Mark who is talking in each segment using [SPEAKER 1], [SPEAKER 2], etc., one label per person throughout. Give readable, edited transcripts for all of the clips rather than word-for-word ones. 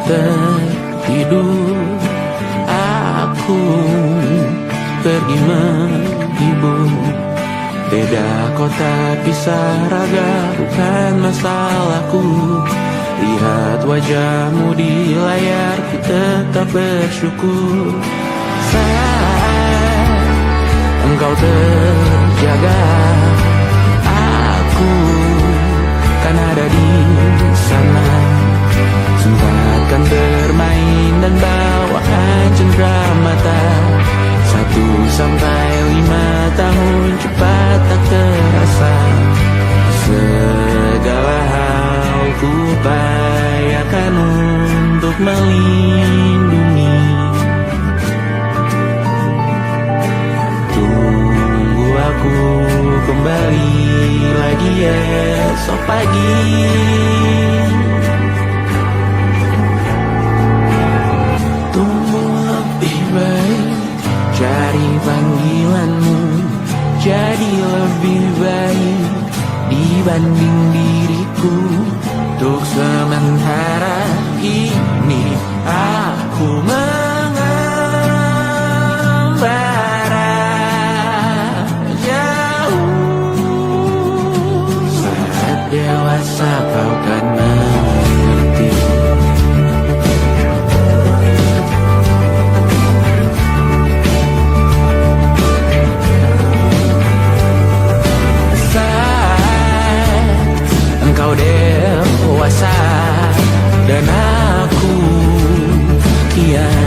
[SPEAKER 1] tertidur, aku pergi menghibur. Beda kota, pisah raga, bukan masalahku. Lihat wajahmu di layar, ku tetap bersyukur. Saat engkau terjaga, aku kan ada di sana. Sempatkan bermain dan bawaan cenderamata. 1-5 tahun cepat tak terasa. Segala hal ku upayakan untuk melindungi. Tunggu aku kembali lagi esok pagi. Tunggu lebih baik, cari panggilanmu jadi lebih baik dibanding diriku. Untuk sementara ini aku mengembara jauh. Saat dewasa kau kan mengerti. Engkau dewasa dan aku kian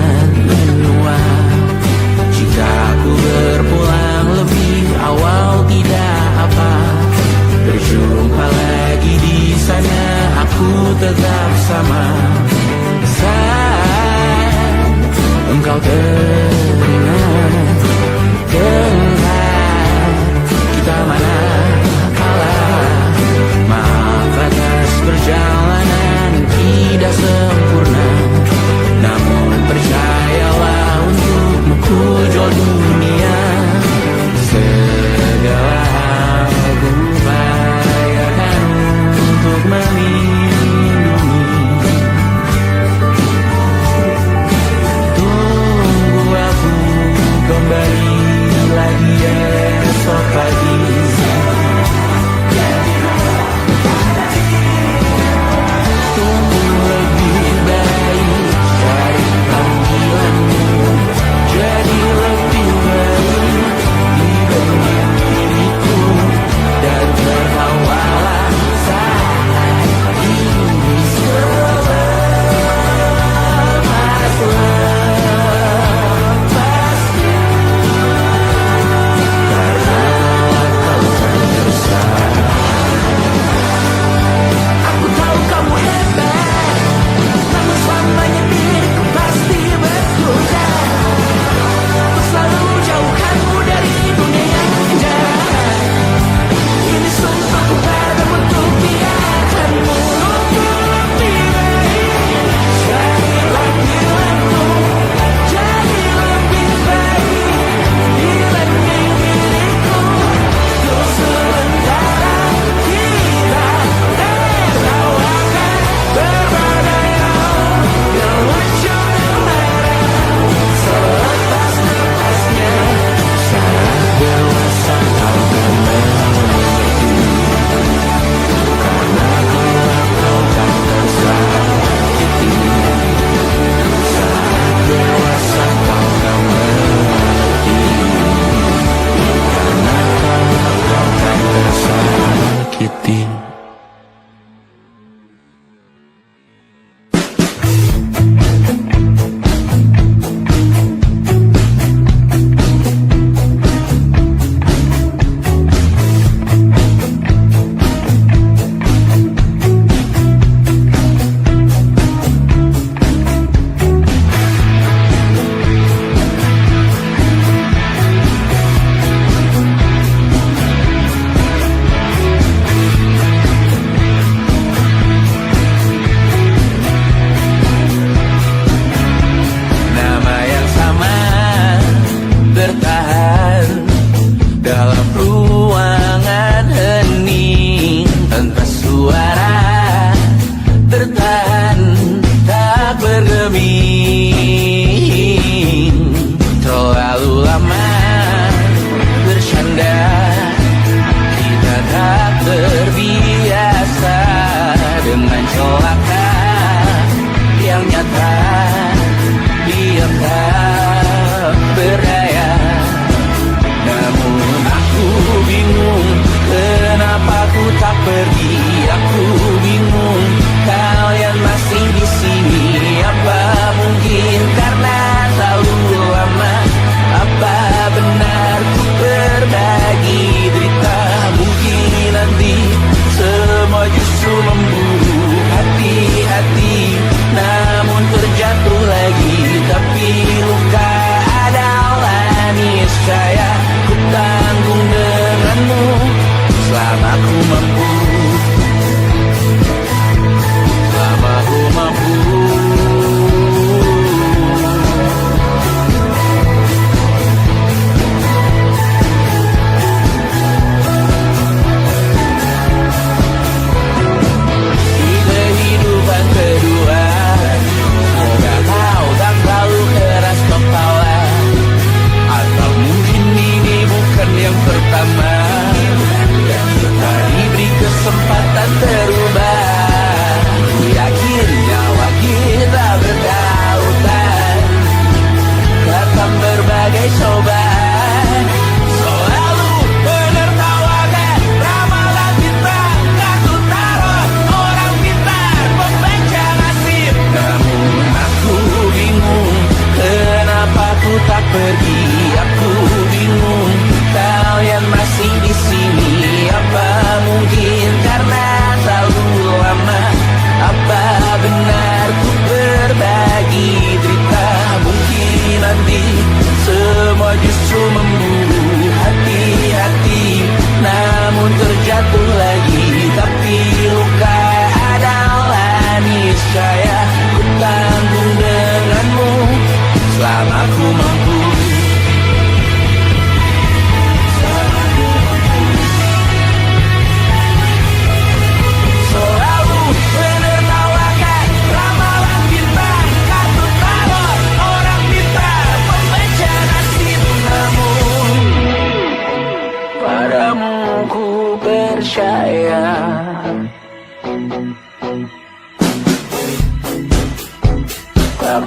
[SPEAKER 2] Tak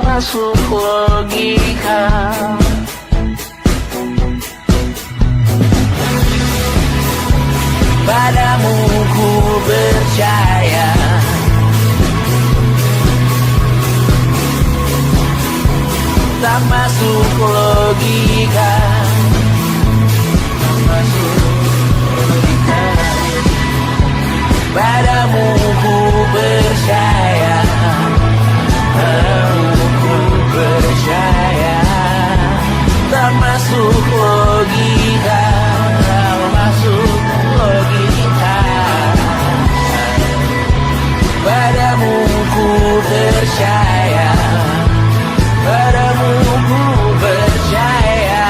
[SPEAKER 2] masuk logika. Padamu ku percaya, tak masuk logika. Tak masuk logika. Padamu ku percaya, padamu ku percaya. Tak masuk logika, tak masuk logika. Padamu ku percaya, padamu ku percaya.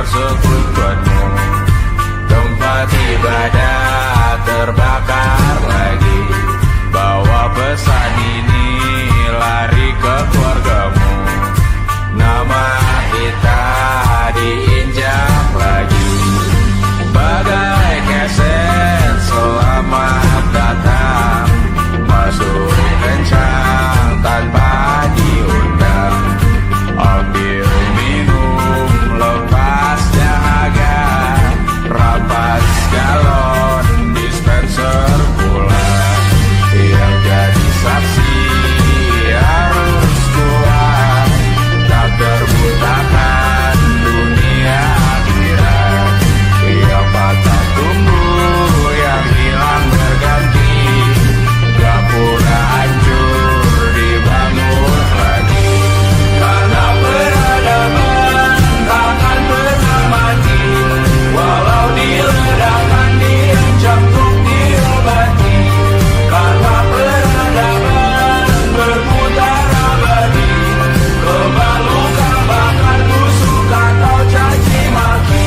[SPEAKER 2] tersebut penuh. Tempat ibadah terbakar lagi. Bawa pesan ini lari ke keluargamu. Nama kita diinjak lagi. Bagai keset selamat datang. Masuk kencang tanpa diundang. Ambil minum lepas dahaga. Rampas galon dispenser pula. Yang jadi saksi harus kuat. Tak terbutakan dunia akhirat. Yang patah tumbuh, yang hilang berganti. Gapura hancur dibangun lagi. Karena peradaban takkan pernah mati. Walau diledakkan, diancam untuk diobati. Karena peradaban berputar abadi. Kebal luka bahkan busuk atau caci maki.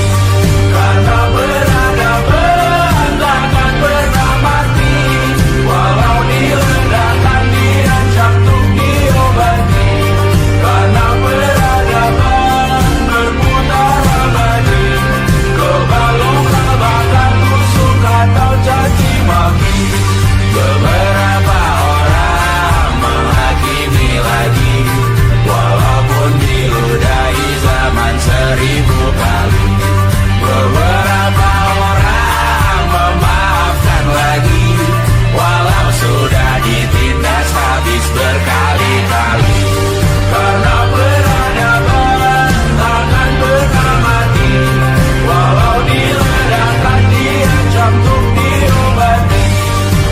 [SPEAKER 2] Karena peradaban takkan pernah mati. Walau diledakkan, diancam untuk diobati. Karena peradaban berputar abadi. Kebal luka bahkan busuk atau caci maki. Beberapa orang menghakimi lagi. Walaupun diludahi zaman 1000 kali. Beberapa orang memaafkan lagi. Walau sudah ditindas habis berkali-kali. Karena peradaban takkan pernah mati. Walau diledakkan, diancam untuk diobati.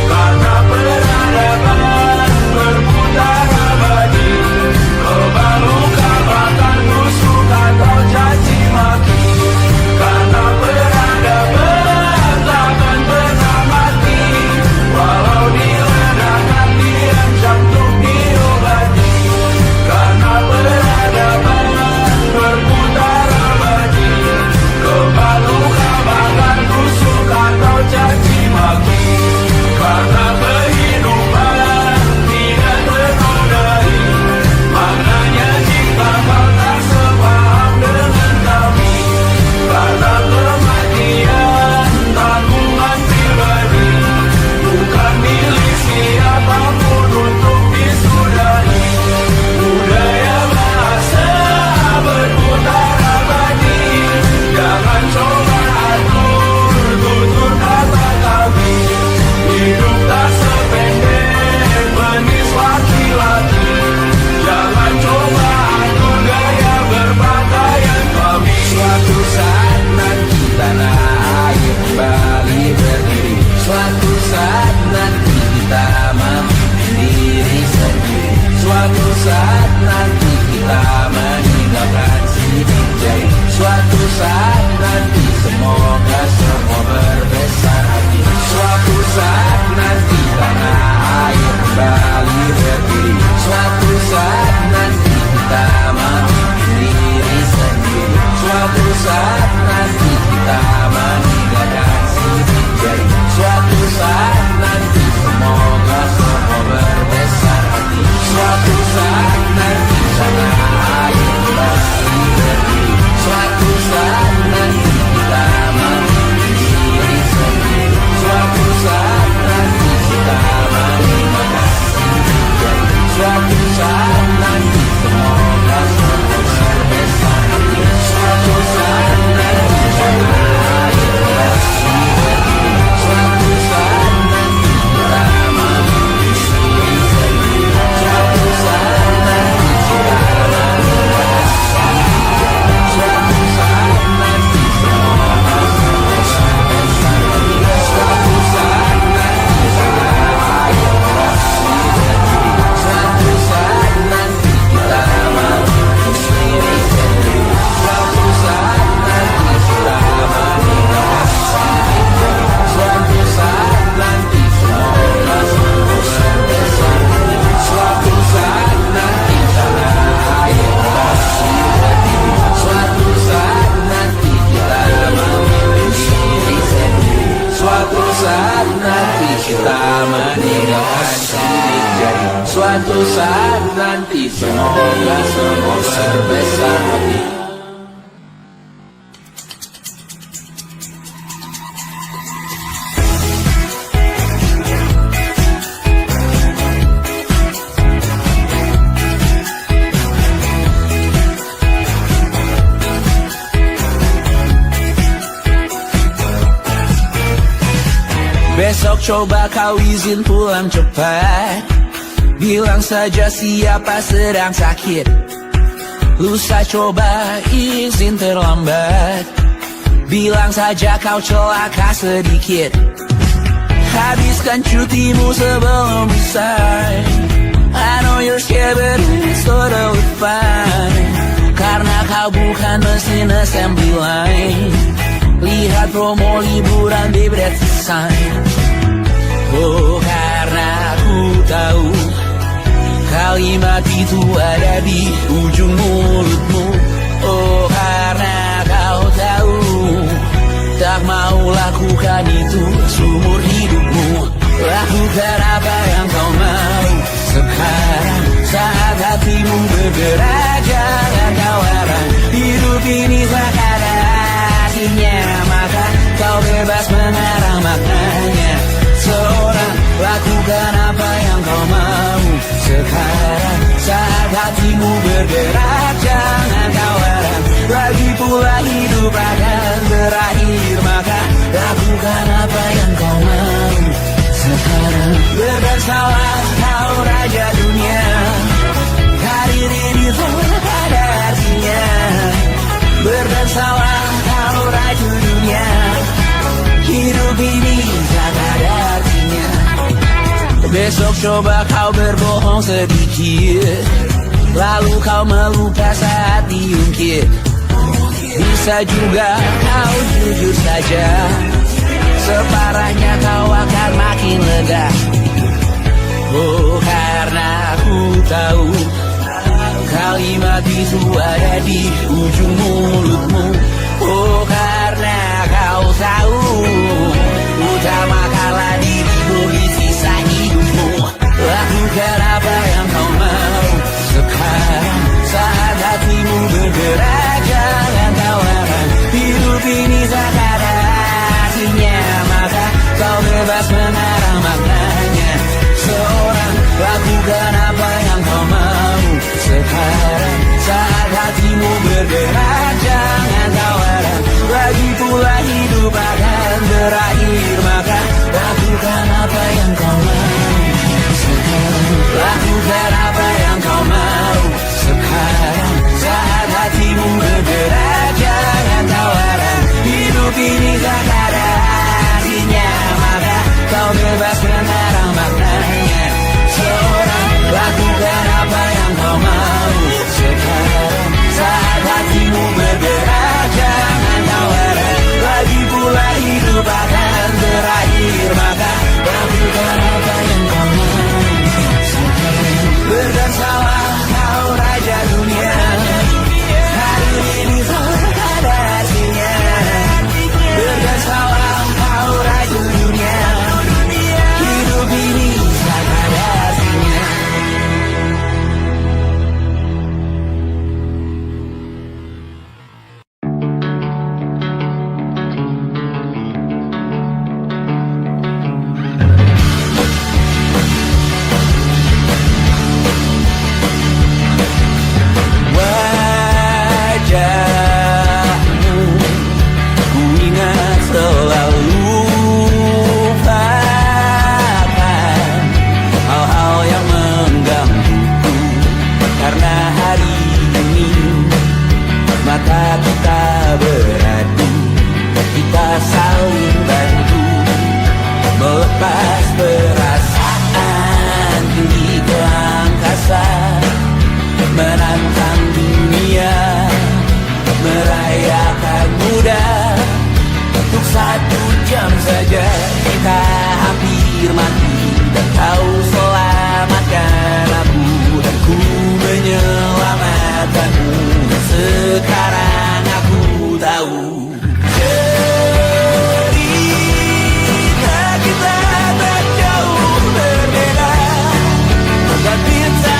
[SPEAKER 2] Karena peradaban berputar abadi. Kebal luka bahkan busuk atau caci maki. Karena peradaban takkan pernah mati. Walau diledakkan, diancam untuk diobati. Karena peradaban berputar abadi. Kebal luka bahkan busuk atau caci maki. Karena kehidupan tidak ternodai. Maknanya jika kau tak sepaham dengan kami. Karena kematian tanggungan pribadi. Bukan milik siapapun untuk disudahi. Budaya bahasa berputar abadi. Jangan coba atur tutur kata kami. Hidup tak sependek manis laki-laki. Jangan coba atur gaya berpakaian kami. Suatu saat nanti tanah air kembali berdiri. Suatu saat nanti kita mandiri sendiri. Suatu saat nanti kita meninggalkan sidik jari. Suatu saat nanti semoga semua berbesar hati. Suatu saat nanti tanah air kembali berdiri. Suatu saat nanti kita mandiri sendiri. Suatu saat nanti kita meninggalkan sidik jari. Suatu saat nanti semoga semua berbesar hati. Suatu saat nanti tanah air kembali berdiri. Suatu saat nanti kita mandiri sendiri. Suatu saat nanti kita meninggalkan sidik jari. Suatu saat nanti suatu saat nanti semoga semua berbesar hati.
[SPEAKER 1] Besok coba kau izin pulang cepat. Bilang saja siapa sedang sakit. Lusa coba izin terlambat. Bilang saja kau celaka sedikit. Habiskan cutimu sebelum usai. I know you're scared but it's totally fine. Karena kau bukan mesin assembly line. Lihat promo liburan di Bread Design. Oh, karena ku tahu kalimat itu ada di ujung mulutmu. Oh, karena kau tahu tak mau lakukan itu seumur hidupmu. Lakukan apa yang kau mau sekarang saat hatimu bergerak. Jangan kau larang hidup ini sekarang. Maka kau bebas mengarang maknanya. Seorang lakukan apa yang kau mau sekarang saat hatimu bergerak. Jangan kau larang, lagi pula hidup akan berakhir. Maka lakukan apa yang kau mau sekarang. Berdansalah kau raja dunia. Karir ini tak ada artinya. Berdansalah kau raja dunia. Hidup ini tak ada artinya. Besok coba kau berbohong sedikit. Lalu kau melupa saat diungkit. Bisa juga kau jujur saja. Separahnya kau akan makin lega. Oh, karena ku tahu kalimat itu ada di ujung mulutmu. Oh, karena kau tahu utamakanlah dirimu di sisa hidupmu. Lakukan apa yang kau mau sekarang saat hatimu bergerak. Jangan kau larang hidup ini tak ada artinya. Maka kau bebas mengarang maknanya. Seorang lakukan apa yang kau mau sekarang saat hatimu bergerak. Jangan kau larang, lagi pula hidup akan berakhir. Maka lakukan apa yang kau mau sekarang. Lakukan apa yang kau mau sekarang saat hatimu bergerak. Jangan kau larang hidup ini tak ada artinya. Maka kau bebas mengarang maknanya. Seorang lakukan apa yang kau mau sekarang saat hatimu bergerak. Jangan kau larang, lagi pula hidup akan berakhir. Maka lakukan apa yang kau mau sekarang. Berdansalah kau raja dunia. Hari ini tak ada artinya. Berdansalah kau raja dunia. Hidup ini tak ada artinya. Wajahmu ku ingat selalu. Lupakan hal-hal yang menggangguku. Karena hari ini mata kita beradu. Kita saling bantu melepas perasaan tinggi ke angkasa. Menantang dunia, merayakan muda. Untuk 1 jam saja kita hampir mati. Dan kau selamatkan aku, dan ku menyelamatkanmu. Dan sekarang aku tahu cerita kita tak jauh berbeda. Dan bintang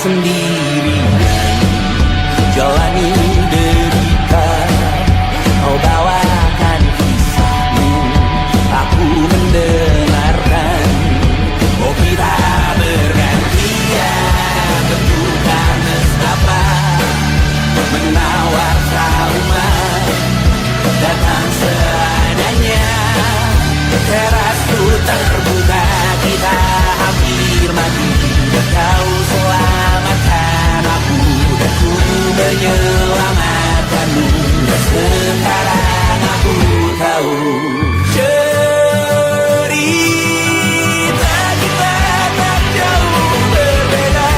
[SPEAKER 1] sendirian jalani derita, kau bawakan kisahmu, aku mendengarkan. Oh kita bergantian, tentukan nestapa, menawar trauma, datang seadanya. Terasku terbuka, kita hampir mati, kau selamatkan aku, dan ku menyelamatkanmu. Sekarang aku tahu cerita kita tak jauh berbeda,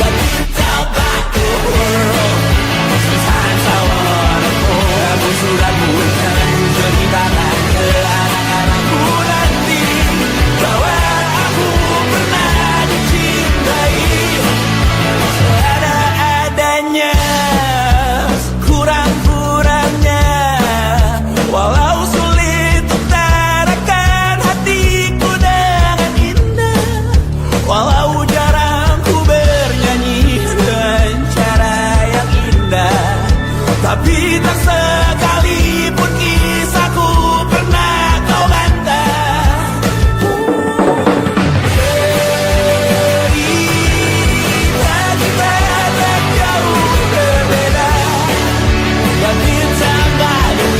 [SPEAKER 1] but kita back to world. Sometimes I wanna go. Kamu sudah bukan ceritakan ke anak-anakku nanti bahwa aku pernah dicintai seada-adanya, kurang-kurangnya. Walau sulit utarakan hatiku dengan indah, walau jarang ku bernyanyi dengan cara yang indah, tapi tak sekalipun kisahku pernah kau bantah. Cerita kita tak jauh berbeda, but kita baru.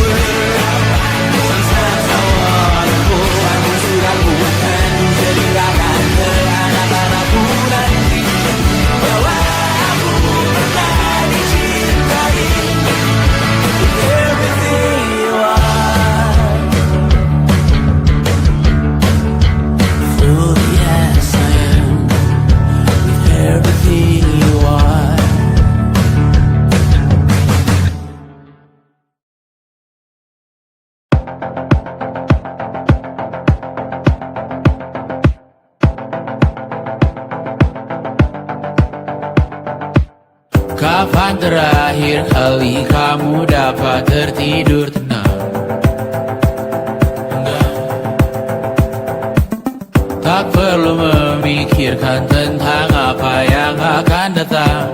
[SPEAKER 1] Sometimes I wanna go. Aku sudah bukan ceritakan ke anak-anakku nanti bahwa aku pernah dicintai. Everything you are, fully as I am, with everything you are. Kapan terakhir kali kamu dapat tertidur tenang? Enggak. Tak perlu memikirkan tentang apa yang akan datang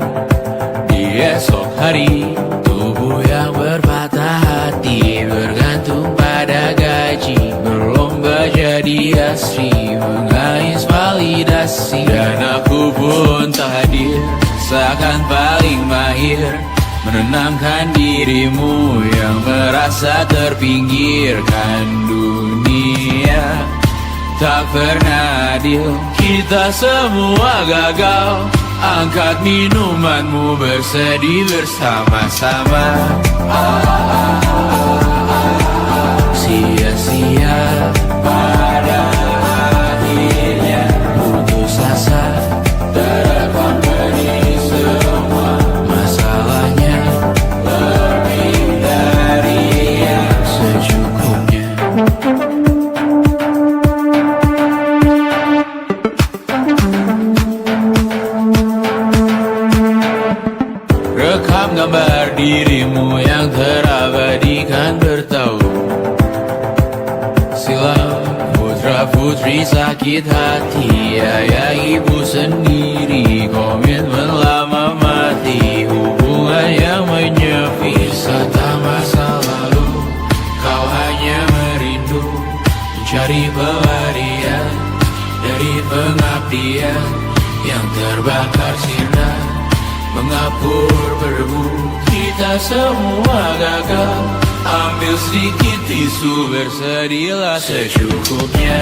[SPEAKER 1] di esok hari. Tubuh yang berpatah hati bergantung pada gaji, berlomba jadi asri, mengais validasi. Dan aku pun tak hadir, seakan paling mahir menenangkan dirimu yang merasa terpinggirkan dunia. Tak pernah adil, kita semua gagal. Angkat minumanmu, bersedih bersama-sama. Sia-sia pada akhirnya putus asa, terekam benih semua masalahnya, lebih dari yang secukupnya. Rekam gambar dirimu yang terabadikan bertahun silam. Putra putri sakit hati, ayah ibu sendiri, komitmen lama mati, hubungan yang menyepi. Wisata masa lalu, kau hanya merindu, mencari pelarian dari pengabdian yang terbakar sinar, mengapur berdebu. Kita semua gagal, ambil sedikit tisu, bersedihlah secukupnya.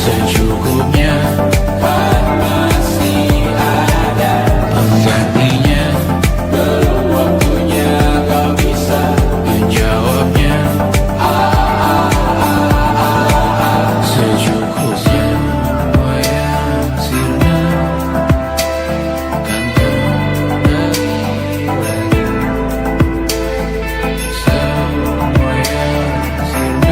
[SPEAKER 1] Secukupnya, kan masih ada penggantinya. Belum waktunya kau bisa menjawabnya. Secukupnya, oh yang sirna, kan kembali lagi. Semua yang sirna.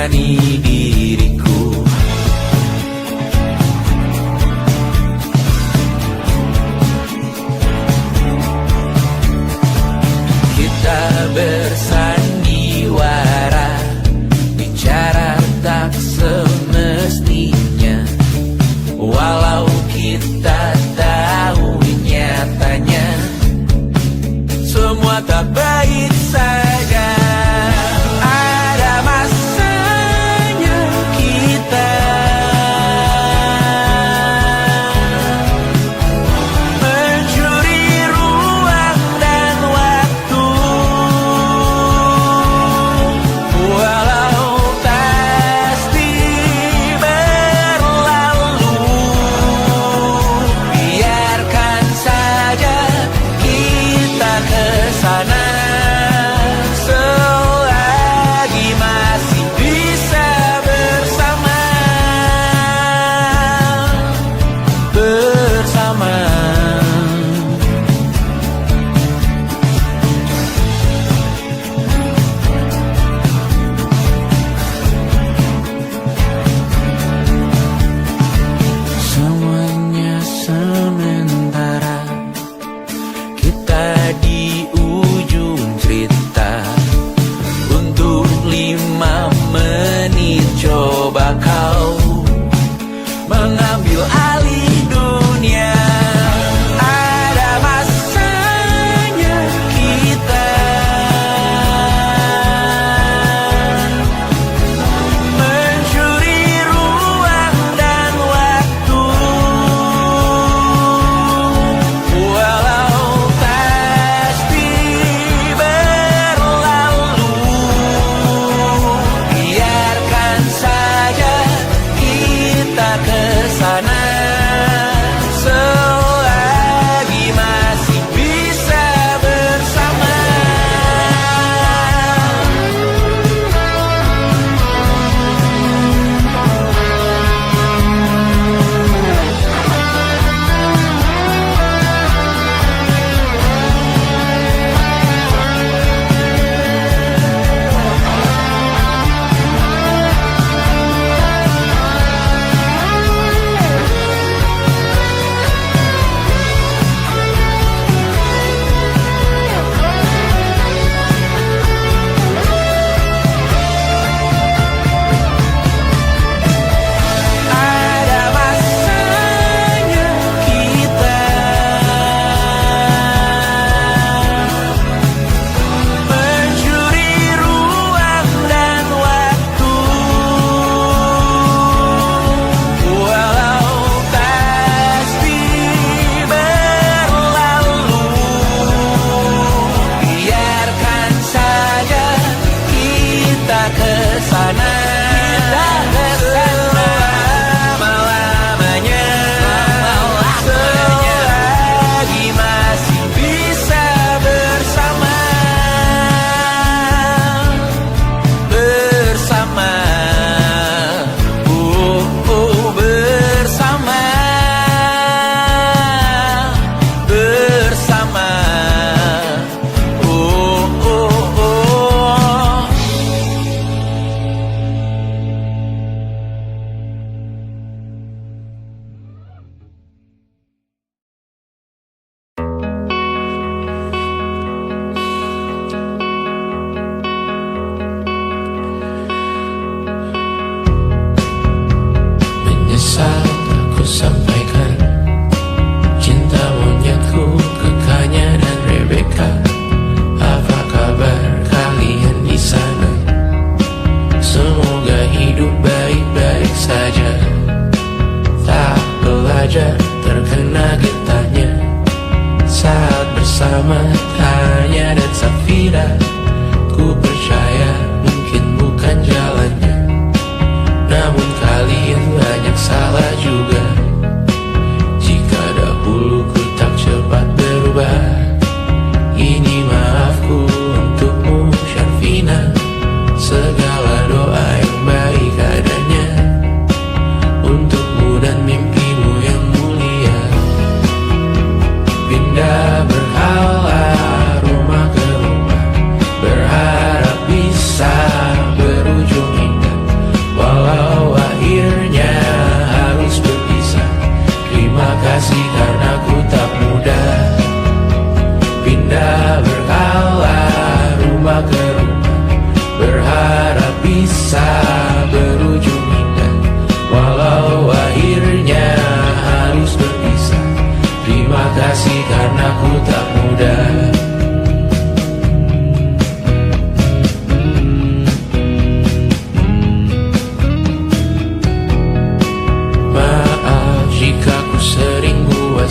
[SPEAKER 1] menemani diriku. Kita bersandiwara, bicara tak semestinya, walau kita tahu nyatanya semua tak baik saja. Ada masanya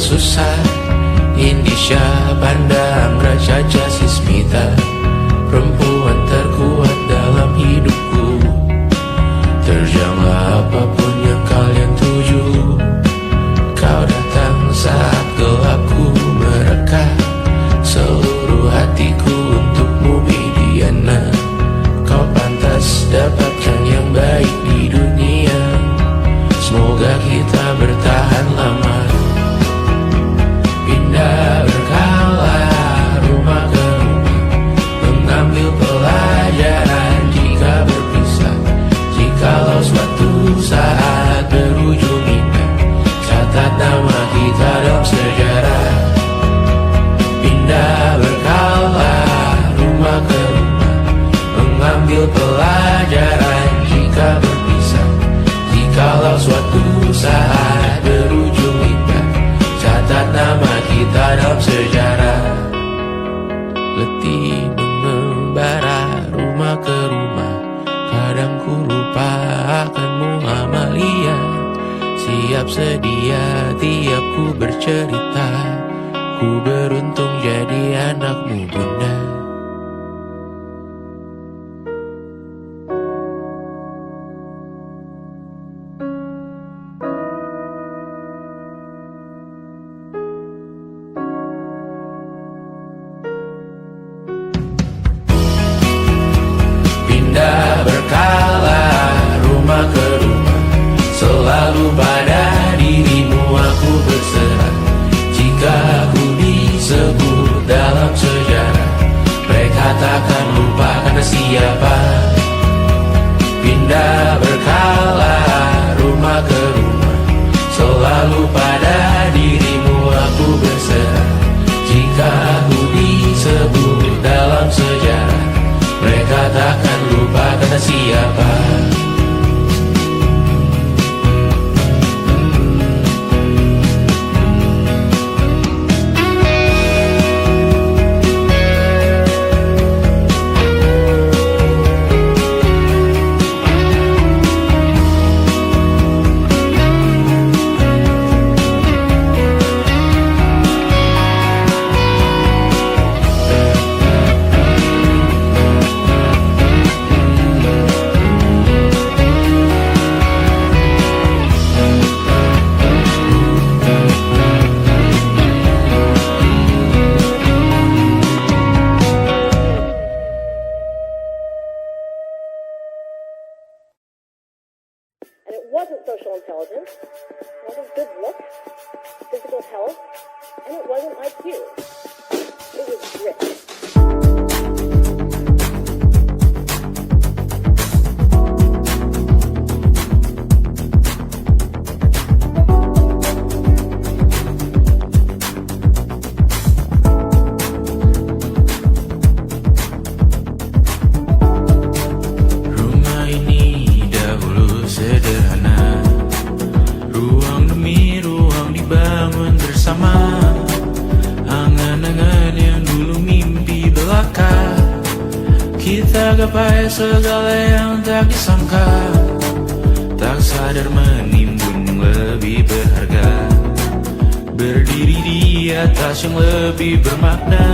[SPEAKER 3] susah. Indonesia pandang Raja Jasmita, perempuan terkuat dalam hidupku. Terjanglah apapun yang kalian tuju. Kau datang saat gelapku mereka, seluruh hatiku untukmu Bidiana. Kau pantas dapatkan yang baik di dunia. Semoga kita bertahan lama. Pindah berkala rumah ke rumah, mengambil pelajaran jika berpisah. Jikalau suatu saat berujung indah, catat nama kita dalam sejarah. Pindah berkala rumah ke rumah, mengambil pelajaran jika berpisah. Jikalau suatu saat berujung indah, catat nama kita dalam sejarah. Letih mengembara rumah ke rumah, kadang ku lupa akanmu Amalia. Siap sedia tiap ku bercerita, ku beruntung jadi anakmu bunda. Pindah berkala rumah ke rumah, selalu pada dirimu aku berserah. Jika aku disebut dalam sejarah, mereka takkan lupa karena siapa. Pindah berkala rumah ke rumah, selalu pada dirimu aku berserah. Jika aku disebut dalam sejarah, mereka takkan lupa karena siapa.
[SPEAKER 4] And it wasn't social intelligence, it wasn't good looks, physical health, and it wasn't IQ. It was grit.
[SPEAKER 3] Rumah ini dahulu sederhana, ruang demi ruang dibangun bersama. Angan-angan yang dulu mimpi belaka, kita gapai segala yang tak disangka. Tak sadar menimbun yang lebih berharga, berdiri di atas yang lebih bermakna.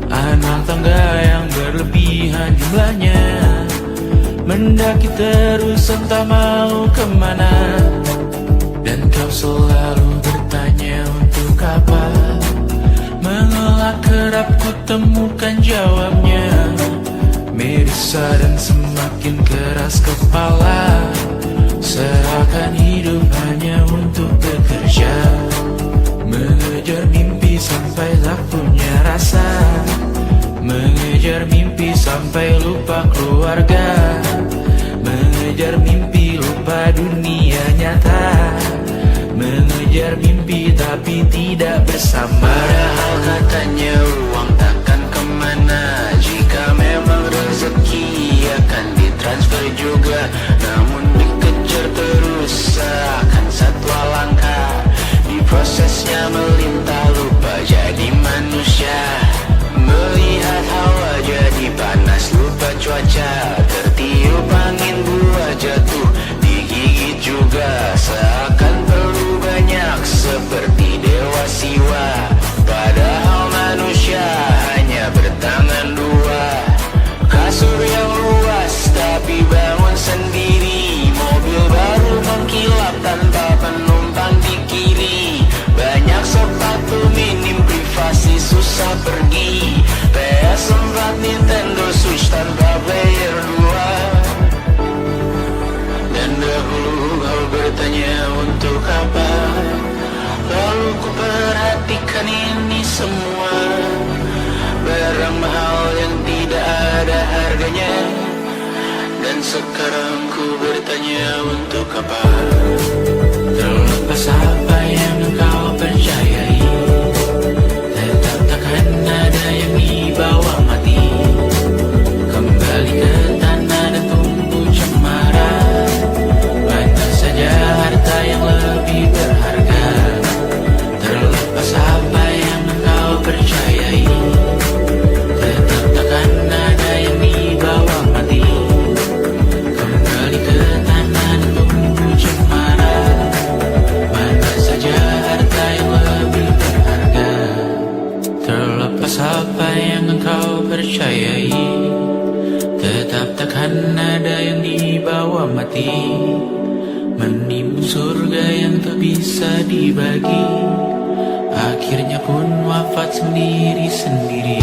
[SPEAKER 3] Anak tangga yang berlebihan jumlahnya, mendaki terus entah mau kemana. Dan kau selalu bertanya untuk apa, mengelak kerap ku temukan jawabnya. Merisa dan semakin keras kepala, serahkan hidup hanya untuk bekerja. Mengejar mimpi sampai tak punya rasa, mengejar mimpi sampai lupa keluarga, mengejar mimpi lupa dunia nyata, mengejar mimpi tapi tidak bersama. Padahal katanya uang takkan kemana, jika memang rezeki akan ditransfer juga. Namun dikejar terus seakan satwa langka, di prosesnya melintah lupa jadi manusia. Melihat hawa jadi panas lupa cuaca, tertiup angin buah jatuh digigit juga. Seakan perlu banyak seperti dewa terpaksa pergi. PS4 Nintendo Switch tanpa player 2. Dan dahulu kau bertanya untuk apa, lalu ku perhatikan ini semua. Barang mahal yang tidak ada harganya. Dan sekarang ku bertanya untuk apa. Terlepas apa yang engkau percayai, tetap takkan ada yang dibawa mati. Kembali ke tanah dan tumbuh cemara. Banyak saja harta yang lebih berharga. Terlepas apa yang engkau percayai, tetap takkan ada yang dibawa mati. Kembali ke tanah dan tumbuh cemara. Mana saja harta yang lebih berharga. Terlepas apa yang engkau percayai, tetap takkan ada yang dibawa mati. Menimbun surga yang tak bisa dibagi, akhirnya pun wafat sendiri-sendiri.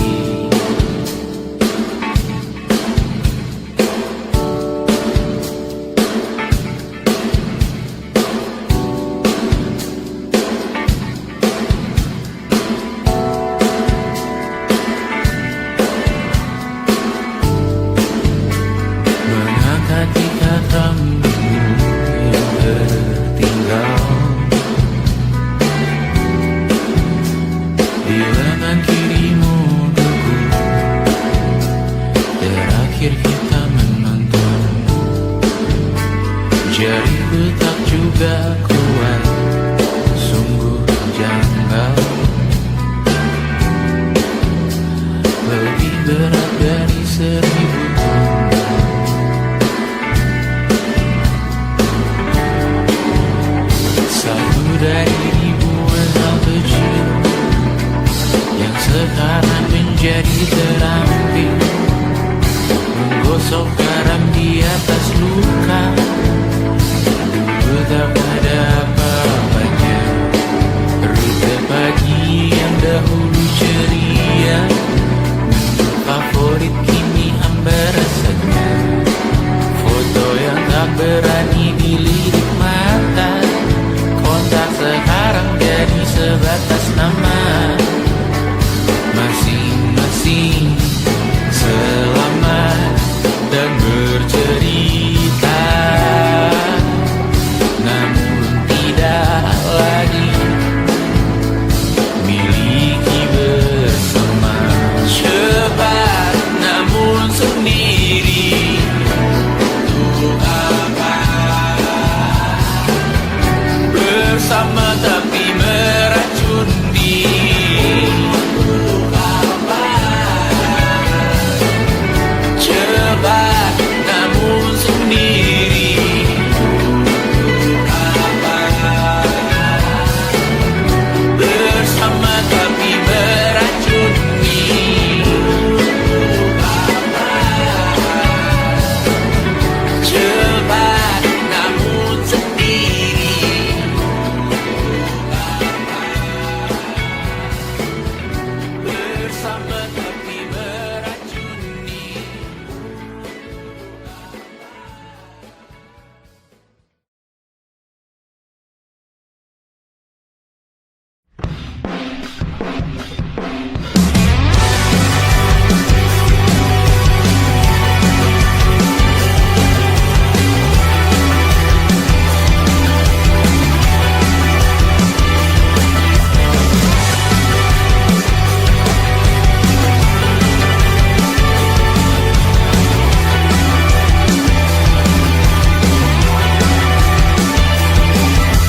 [SPEAKER 3] Mengangkat ikat rambutmu yang tertinggal di lengan kirimu dulu. Terakhir kita menonton, jariku tak juga kuat, sungguh janggal. Lebih berat dari 1000 ton. Satu dari ribuan hal kecil yang sekarang menjadi terampil, menggosok garam di atas luka. Dulu tak ada apa-apanya, rute pagi yang dahulu ceria, menu favorit kini hambar rasanya. Foto yang tak berani dilirik mata, kontak sekarang jadi sebatas nama. Masing-masing selamat dan bercerita, namun tidak lagi miliki bersama. Cepat namun sendiri, untuk apa? Bersama tapi meracun diri. Untuk apa? Cepat namun sendiri. Untuk apa? Bersama tapi meracun diri. Untuk apa? Cepat namun sendiri. Bersama tapi meracuni.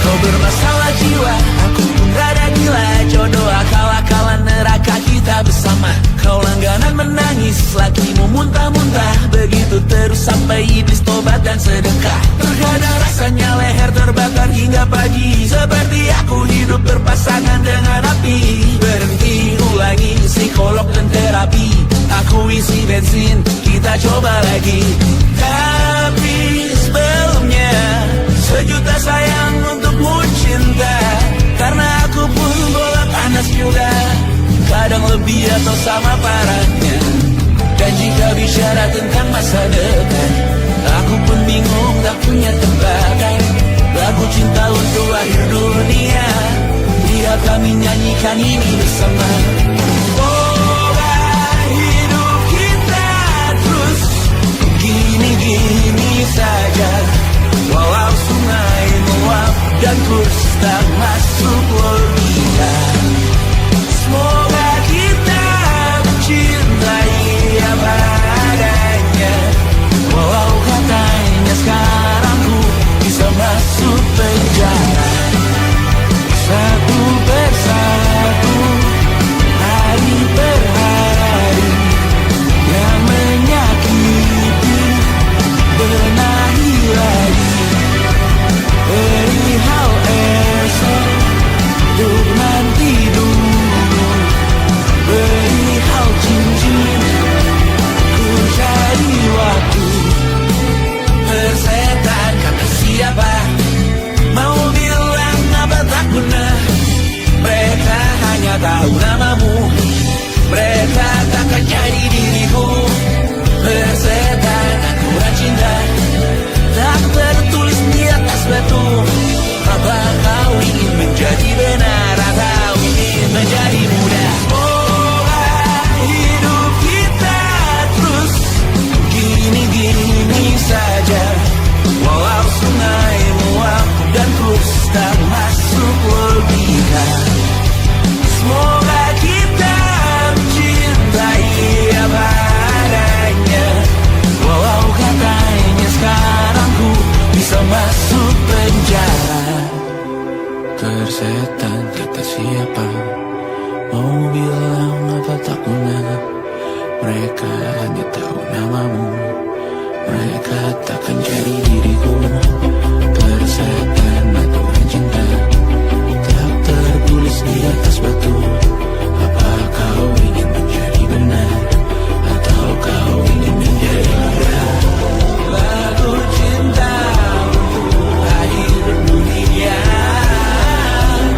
[SPEAKER 3] Kau bermasalah jiwa, aku pun rada gila. Jodoh akal-akalan neraka kita bersama. Kau langganan menangis, lakimu muntah-muntah. Begitu terus sampai iblis tobat dan sedekah. Terkadang rasanya leher terbakar hingga pagi, seperti aku hidup berpasangan dengan api. Berhenti, ulangi psikolog dan terapi. Aku isi bensin, kita coba lagi. Tapi sebelumnya, sejuta sayang untukmu cinta. Karena aku pun bola panas juga, kadang lebih Dia tahu sama parahnya. Dan jika bicara tentang masa depan, aku pun bingung tak punya tebakan. Lagu cinta untuk akhir dunia, biar kami nyanyikan ini bersama. Semoga hidup kita terus gini-gini saja, walau sungai meluap dan terus tak masuk logika. Semoga kita mencintai apa adanya, walau katanya sekarang ku bisa masuk penjara. Satu persatu, hari per hari, yang menyakiti benahi lagi. Perihal esok, untuk nanti dulu. Perihal cincin, ku cari waktu. Persetan kata siapa, mau bilang apa tak guna. Mereka hanya tahu namamu, mereka takkan jadi diriku. Persetan aturan cinta, tak tertulis di atas batu. Apa kau ingin menjadi benar atau ingin menjadi muda? Semoga hidup kita terus gini-gini saja, walau sungai meluap dan terus tak masuk logika. Semoga kita mencintai apa adanya, walau katanya sekarang ku bisa masuk penjara. Tersetan kata siapa, mau bilang apa tak guna. Mereka hanya tahu namamu, mereka takkan jadi diriku. Tersetan aturan cinta, tak tertulis di atas batu. Apa kau ingin menjadi benar, atau kau ingin menjadi muda? Lagu cinta untuk akhir dunia,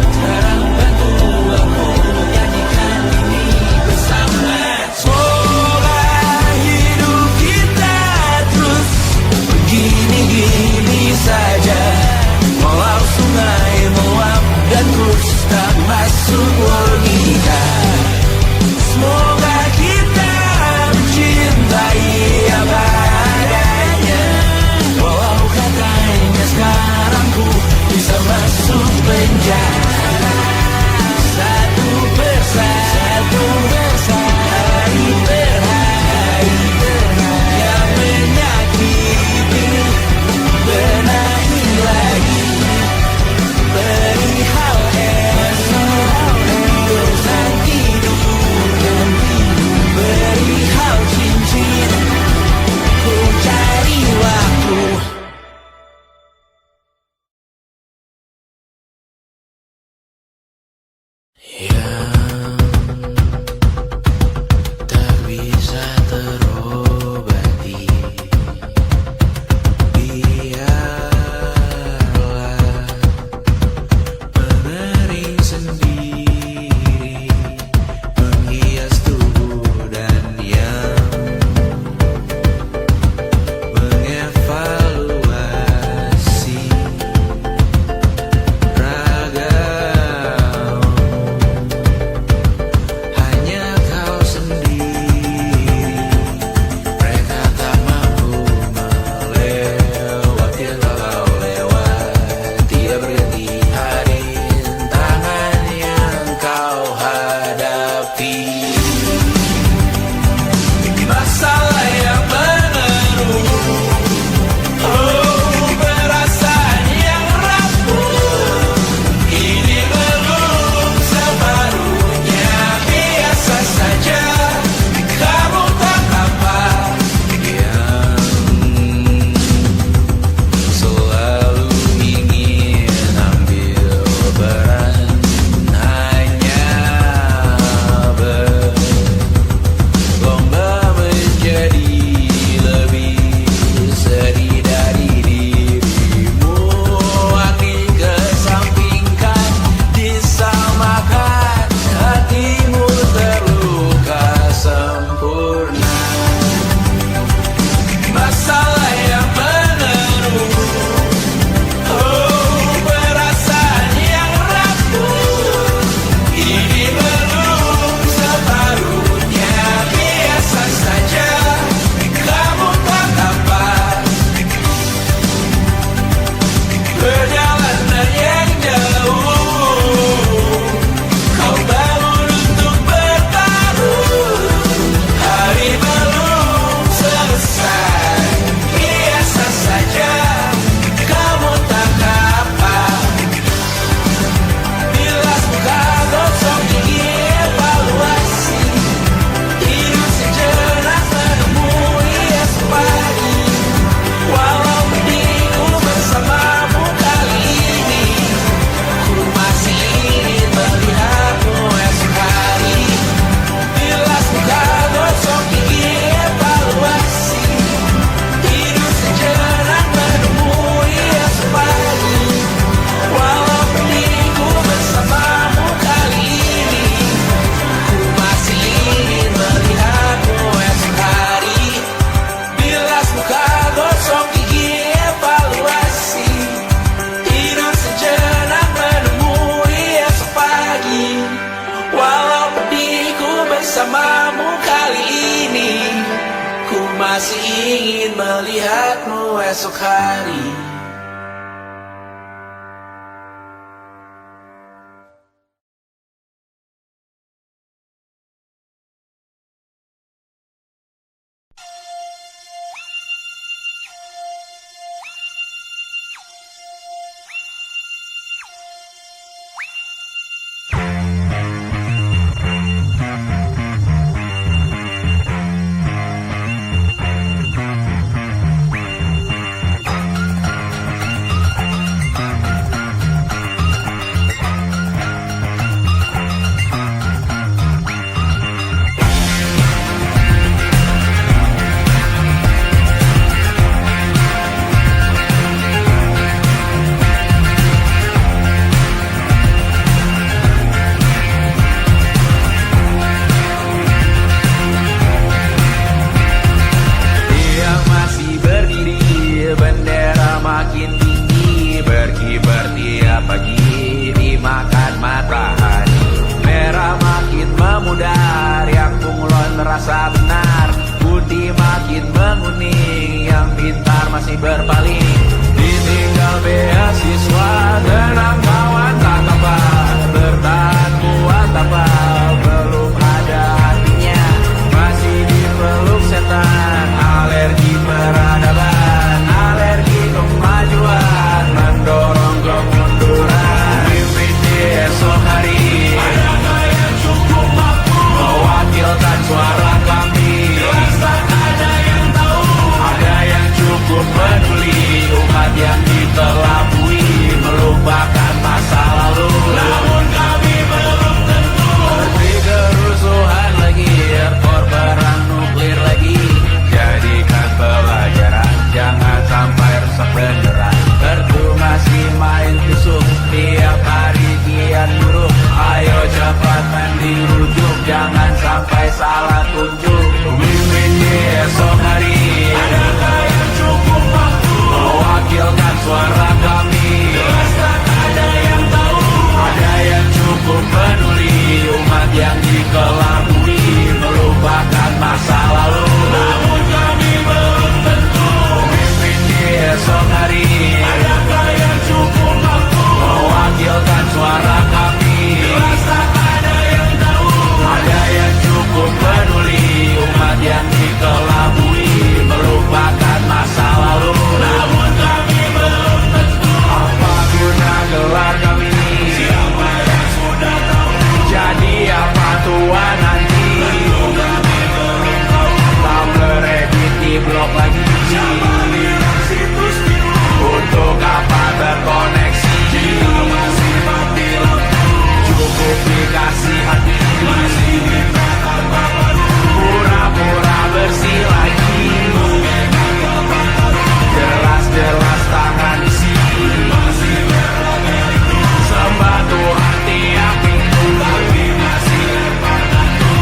[SPEAKER 3] sekarang bantu aku menyanyikan ini bersama. Semoga hidup kita terus begini. esok hari.
[SPEAKER 1] merasa benar. Budi makin menguning, yang pintar masih berpaling. Ditinggal beasiswa, tenang kawan tak apa. Bertahan kuat apa, belum ada hatinya. Masih dipeluk setan, alergi peradaban, alergi kemajuan, mendorong kemunduran. Mimpi di esok hari, adakah yang cukup mampu mewakilkan suara kami? Jelas tak ada yang tahu, ada yang cukup peduli. Umat yang dikelabui, melupakan masa lalu. Namun kami belum tentu seperti kerusuhan lagi, rekor perang nuklir lagi. Jadikan pelajaran, jangan sampai rusak beneran. Kertu masih main tusuk, tiap hari kian buruk. Ayo cepat mandi rujuk, jangan sampai salah tunjuk. Mimpin di esok hari, adakah yang cukup mampu mewakilkan suara kami? Jelas tak ada yang tahu, ada yang cukup peduli. Umat yang dikelabui, melupakan masa lalu. Namun kami belum tentu mimpin di esok hari, adakah yang cukup mampu mewakilkan suara kami? Jelas tak ada yang tahu, ada yang cukup peduli. Umat yang dikelabui, melupakan masa lalu. Namun kami belum tentu apa guna gelar kami. Siapa yang sudah tahu, jadi apa tua nanti? Kami belum tahu, tak beredit di blog lagi. Siapa bilang situs biru, untuk apa terkoneksi? Jika masih mati lampu, cukup dikasih hati. Masih dikatakan baru, pura-pura bersih lagi. Jelas-jelas tangan isi, masih berlagak sembah Tuhan tiap minggu, tapi masih lempar batu.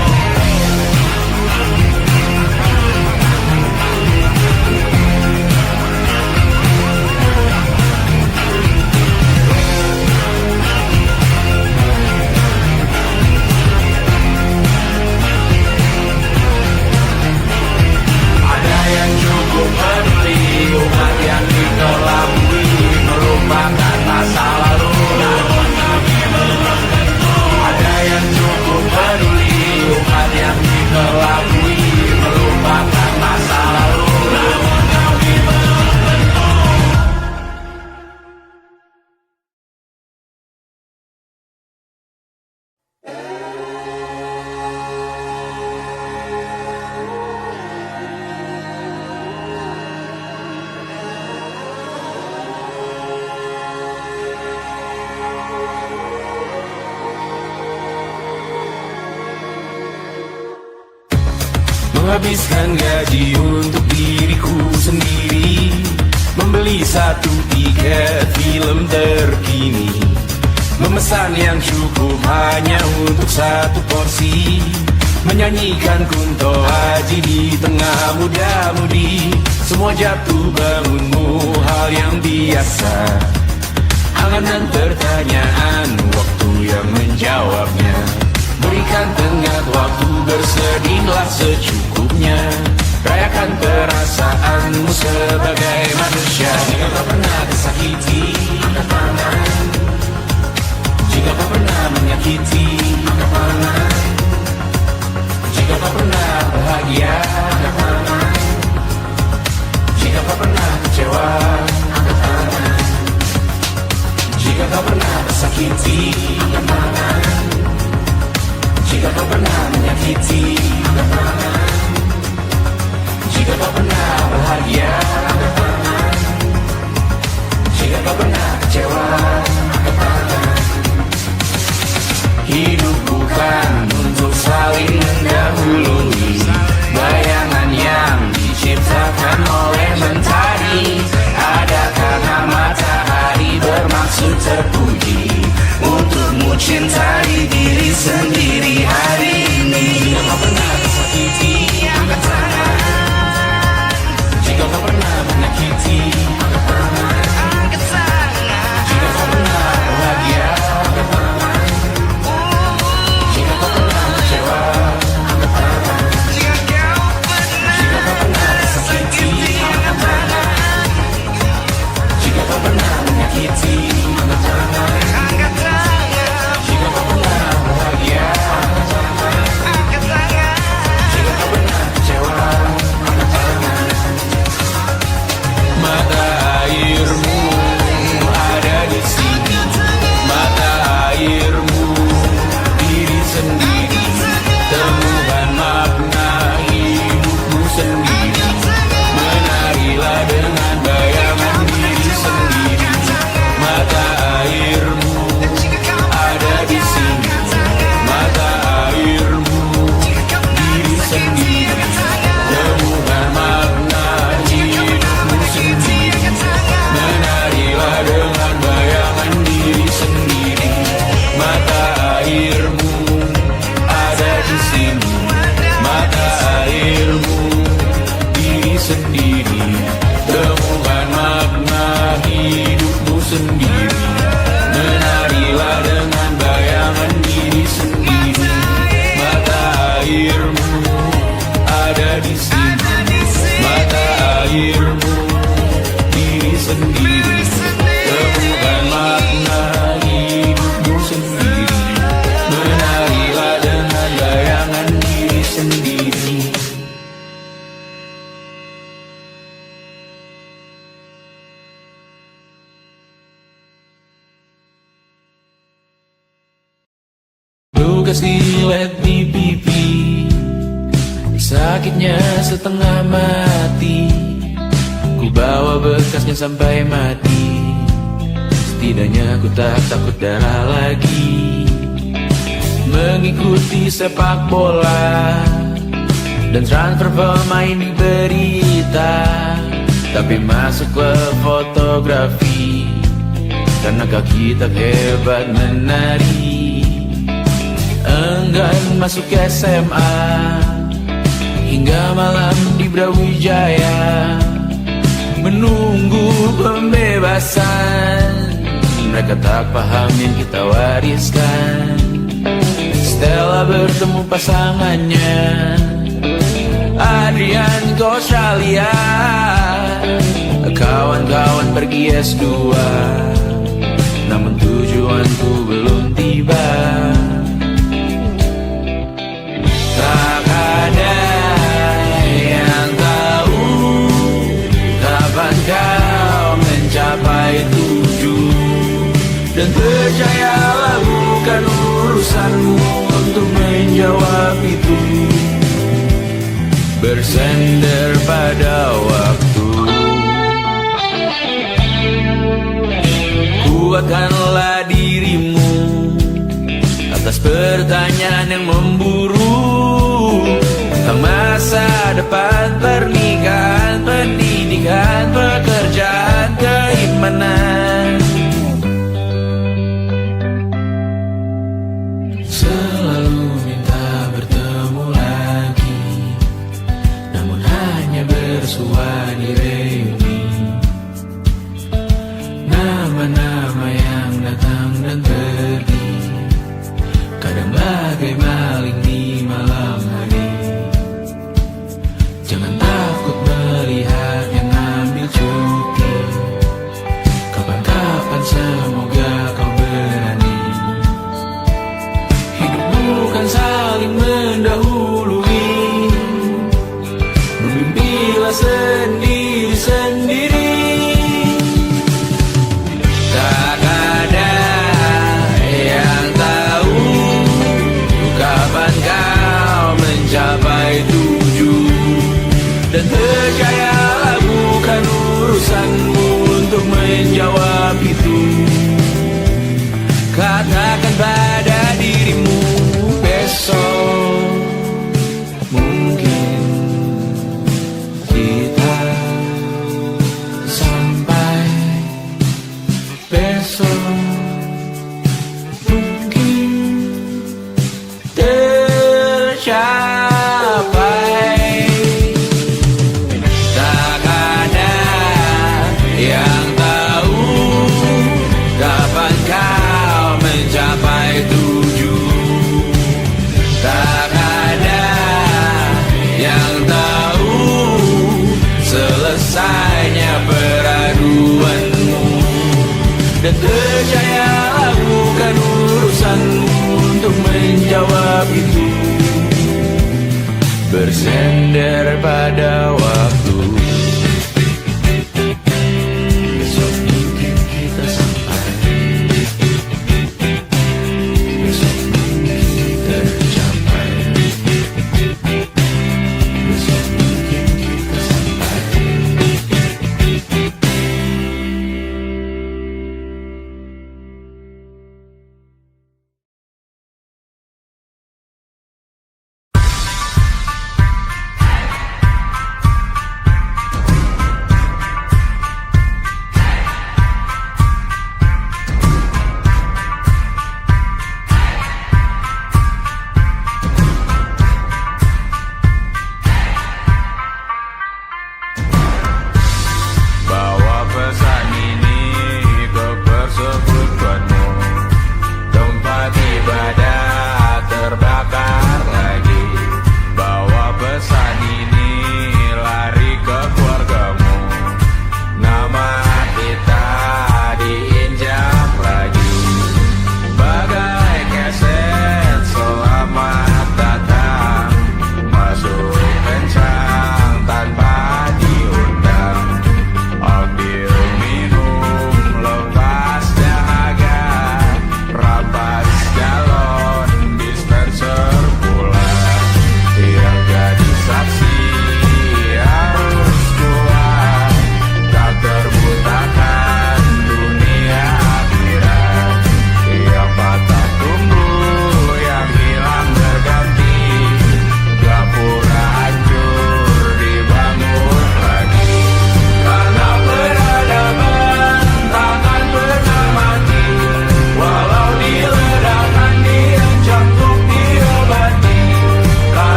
[SPEAKER 1] Ada yang cukup peduli, umat yang dikelabui, melupakan masa lalu. Namun kami belum tentu, ada yang cukup peduli. Umat yang dikelabui, melupakan masa lalu. Namun kami belum tentu. Menghabiskan gaji untuk diriku sendiri, membeli satu tiket film terkini, memesan yang cukup hanya untuk satu porsi, menyanyikan Kunto Aji di tengah muda-mudi. Semua jatuh bangunmu hal yang biasa, angan dan pertanyaan, waktu yang menjawabnya. Berikan tengah waktu, bersedihlah secukupnya. Rayakan perasaanmu sebagai manusia. Jika kau pernah disakiti, angkat tangan. Jika kau pernah menyakiti, angkat tangan. Jika kau pernah bahagia, angkat tangan. Jika kau pernah kecewa, angkat tangan. Jika kau pernah tersakiti, angkat tangan. Jika kau pernah menyakiti, angkat tangan. Jika kau pernah bahagia, angkat tangan. Jika kau pernah kecewa, angkat tangan. Hidup bukan untuk saling mendahului bayangan yang diciptakan oleh mentari. Ada karena matahari bermaksud terpuji untukmu cintai diri sendiri hari ini. Jika kau pernah tersakiti, angkat tangan. Jika kau pernah menyakiti, angkat tangan. Jika kau pernah bahagia, angkat tangan. Jika kau pernah kecewa, angkat tangan. Jika kau pernah tersakiti, angkat tangan. Jika kau pernah menyakiti, angkat tangan. Jika kau pernah bahagia, angkat tangan. Jika kau pernah kecewa, angkat tangan. Mata airmu ada di sini. Mata airmu diri sendiri. Temukan makna hidupmu sendiri. Menarilah dengan bayangan diri sendiri. Mata airmu ada di sini. Mata airmu diri sendiri. Temukan makna hidupmu sendiri. Menarilah dengan bayangan diri sendiri. Mata airmu ada di sini. Mata airmu diri sendiri. Temukan makna hidupmu sendiri. Menarilah dengan bayangan diri sendiri. Mata airmu ada di sini. Mata airmu diri sendiri. Temukan makna hidupmu sendiri. Menarilah dengan bayangan diri sendiri. Lukas di leher pipi, sakitnya setengah mati. Ku bawa bekasnya sampai mati. Setidaknya ku tak takut darah lagi. Mengikuti sepak bola dan transfer pemain di berita. Tapi masuk ke fotografi karena kaki tak hebat menari. Enggan masuk SMA hingga malam di Brawijaya menunggu pembebasan. Mereka tak paham yang kita wariskan. Stella bertemu pasangannya Adrian ke Australia. Kawan-kawan pergi S2, namun tujuanku belum tiba. Tak ada yang tahu kapan kau mencapai tujuan. Dan percayalah bukan urusanmu untuk menjawab itu. Bersender pada waktu. Kuatkanlah dirimu atas pertanyaan yang memburu tentang masa depan, pernikahan, pendidikan, pekerjaan, keimanan. Selalu minta bertemu lagi, namun hanya bersua di reuni. Nama-nama yang datang dan pergi, kadang bagai maling di malam hari. Jangan
[SPEAKER 3] Dan percayalah bukan urusanmu untuk menjawab itu. Bersender pada waktu. Besok mungkin kita sampai. Besok mungkin tercapai. Besok mungkin kita sampai.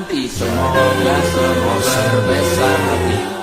[SPEAKER 2] nanti semoga semua berbesar hati.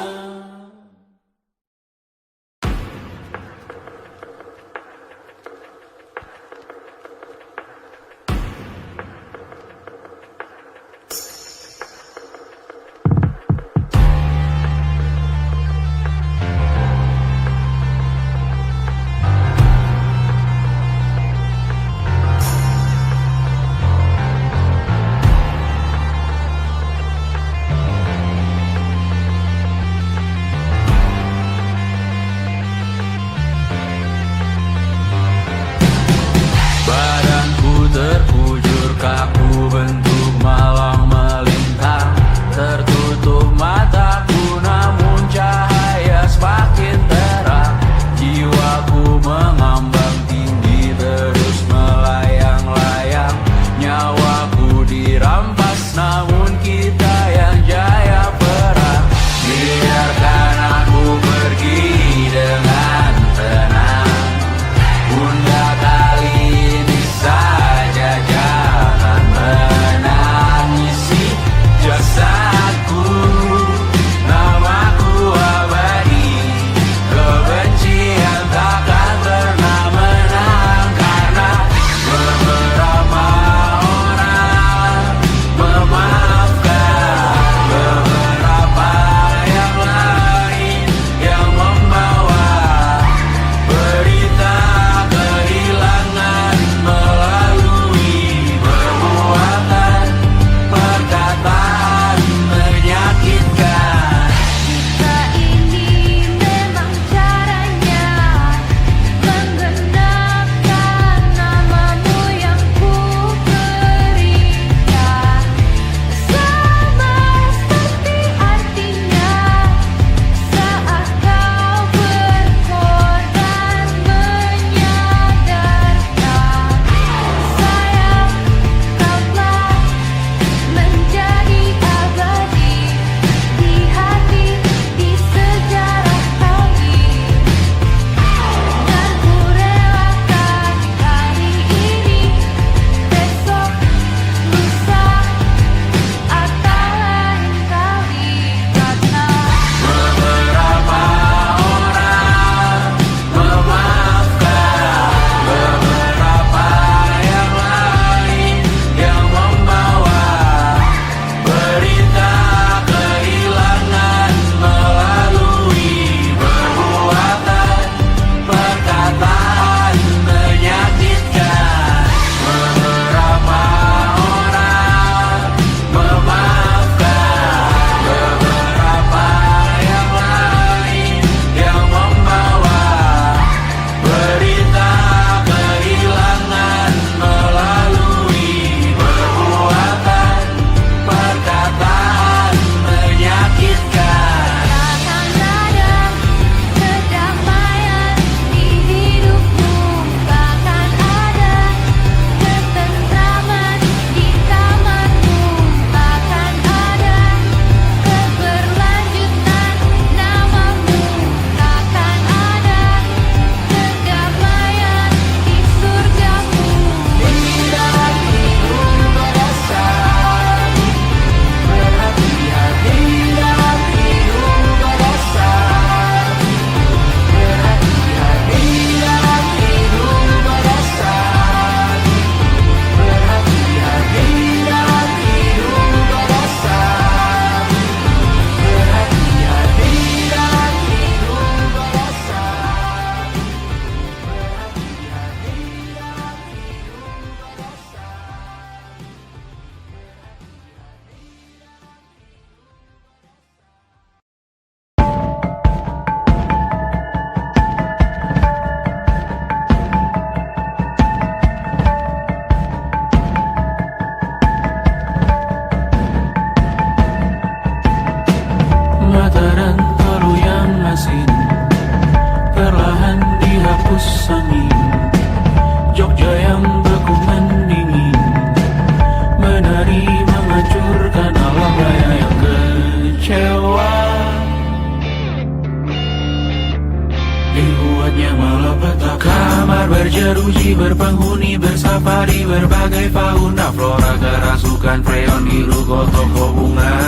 [SPEAKER 3] saatnya melepetak. Kamar berjeruji, berpenghuni, bersafari, berbagai fauna flora, kerasukan freon, biru, toko bunga.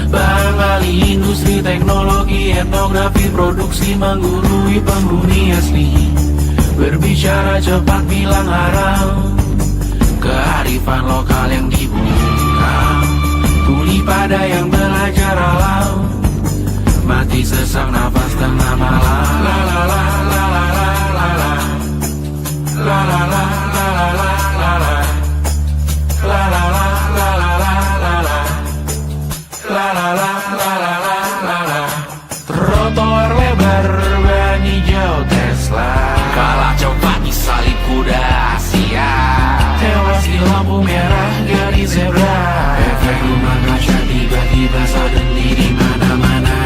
[SPEAKER 3] Bank ahli industri, teknologi, etnografi, produksi menggurui penghuni asli. Berbicara cepat, bilang haram, kearifan lokal yang dibungkam. Tuli pada yang belajar alam, mati sesak nafas tengah malam. La la la la la la la la. La la la la la la la la. La la la la la la la la. La la la la la la la la. Trotoar lebar ban hijau Tesla, kalah cepat disalip kuda Asia, tewas di lampu merah garis zebra. Efek rumah kaca tiba-tiba suddenly di mana-mana.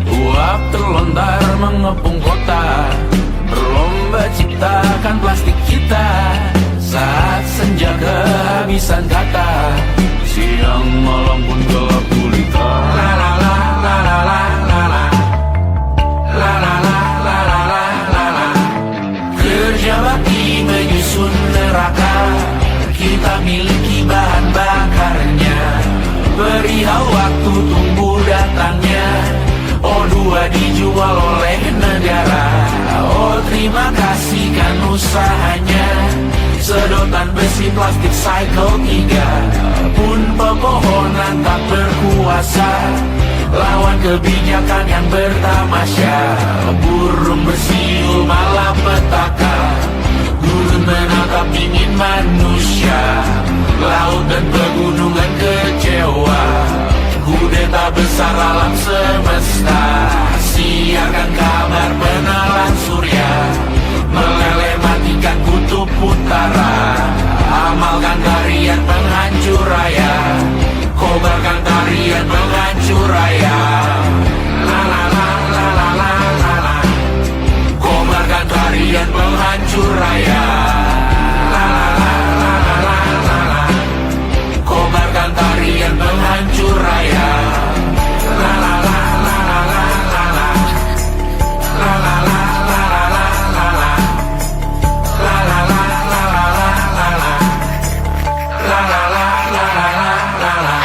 [SPEAKER 3] Uap terlontar mengepung kota, berlomba ciptakan plastik kita. Saat senja kehabisan kata, siang malam pun gelap gulita. La la la la la la la la. La la la la la la la la. Kerja bakti menyusun neraka, kita miliki bahan bakarnya. Perihal waktu tunggu datangnya, O2 dijual oleh negara. Oh terima kasih kan usahanya, sedotan besi plastik cycle 3. Pun pepohonan tak berkuasa lawan kebijakan yang bertamasya. Burung bersiul malapetaka, gurun menatap dingin manusia. Laut dan pegunungan kecewa, kudeta besar alam semesta. Siarkan kabar penelan surya, meleleh matikan kutub utara. Amalkan tarian penghancur raya, kobarkan tarian penghancur raya. La la la la la la la la. Kobarkan tarian penghancur raya. La la la la la la la la. Kobarkan tarian penghancur raya. La la la la la la la la. La la la la la la la la. La la la la la la la la. La la la la la la la la.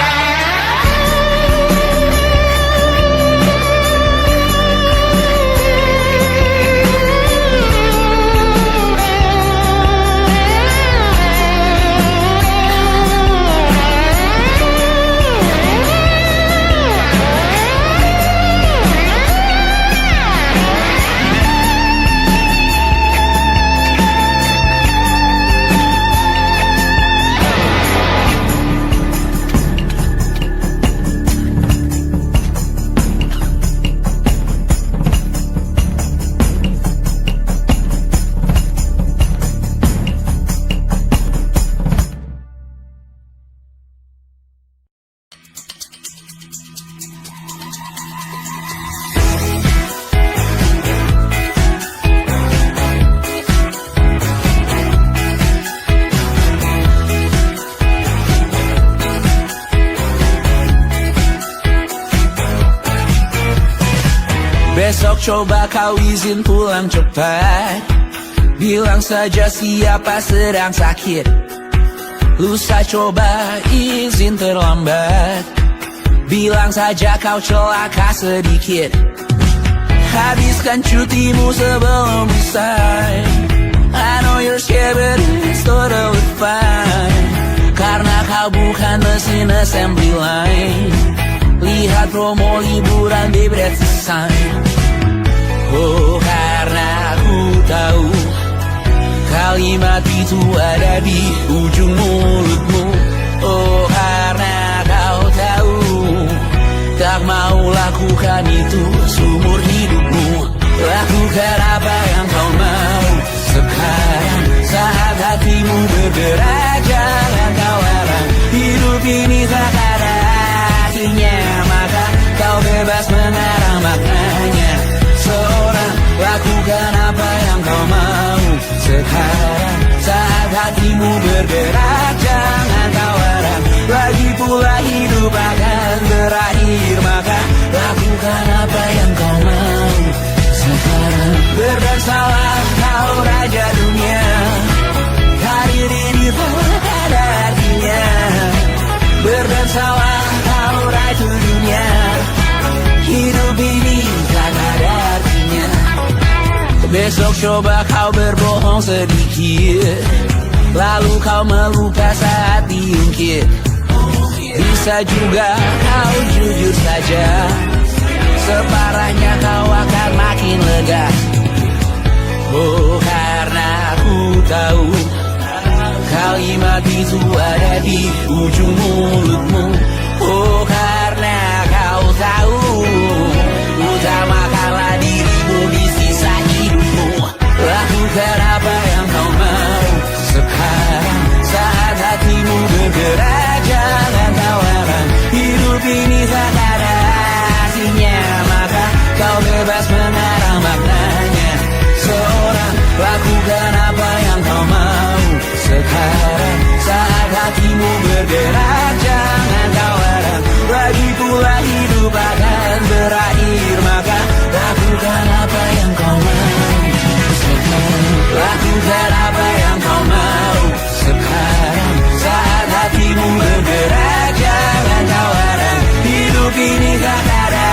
[SPEAKER 3] Besok coba kau izin pulang cepat, bilang saja siapa sedang sakit. Lusa coba izin terlambat, bilang saja kau celaka sedikit. Habiskan cutimu sebelum resign. I know you're scared but it's totally fine, karena kau bukan mesin assembly line. Lihat promo liburan di Bread Sign. Oh karena ku tahu kalimat itu ada di ujung mulutmu. Oh karena kau tahu tak mau lakukan itu seumur hidupmu. Lakukan apa yang kau mau sekarang, saat hatimu bergerak. Jangan kau larang, hidup ini tak ada artinya, maka kau bebas mengarang maknanya. Seorang lakukan apa yang kau mau sekarang, saat hatimu bergerak. Jangan kau larang, lagi pula hidup akan berakhir, maka lakukan apa yang kau mau sekarang. bersalah kau raja dunia. Karir ini tak ada artinya. Berdansalah kau ratu dunia. Hidup ini tak ada artinya. Besok coba kau berbohong sedikit, lalu kau melupa saat diungkit. Bisa juga kau jujur saja, separahnya kau akan makin lega. Oh, karena aku tahu kalimat itu ada di ujung mulutmu. Oh, karena kau tahu utamakanlah dirimu di sisa hidupmu. Lakukan apa yang kau mau sekarang, saat hatimu bergerak. Jangan tawaran, hidup ini tak ada artinya, maka kau bebas mengarang maknanya. Seorang, lakukan apa yang kau mau sekarang, saat hatimu bergerak. Jangan tawaran, lagi pula hidup akan berakhir, maka lakukan apa yang kau mau sekarang. Lakukan apa yang kau mau sekarang, saat hatimu bergerak. Jangan tawaran, hidup ini tak ada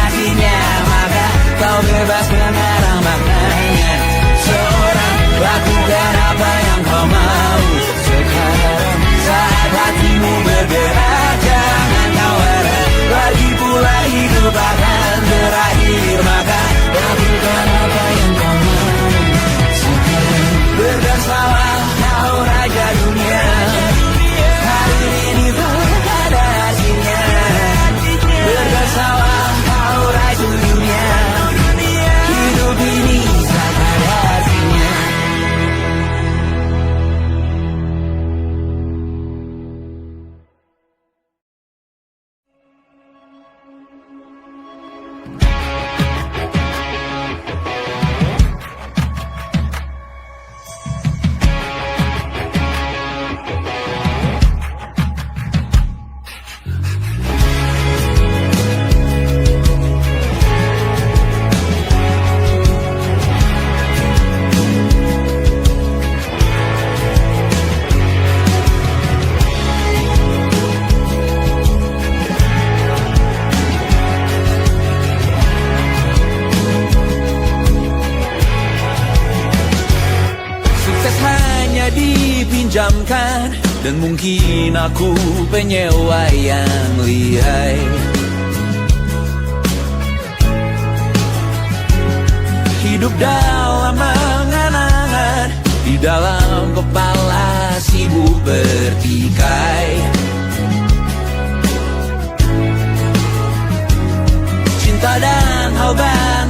[SPEAKER 3] artinya, maka kau bebas mengarang maknanya. Seorang, lakukan apa yang kau mau sekarang, saat hatimu bergerak. Jangan tawaran, lagi pula hidup akan berakhir, maka lakukan apa yang kau mau sekarang. Berdansalah kau raja dunia. Hari ini tak ada artinya. Berdansalah kau raja dunia. Hidup ini tak ada artinya. Dipinjamkan, dan mungkin aku penyewa yang lihai. Hidup dalam angan-angan, di dalam kepala sibuk bertikai. Cinta dan hal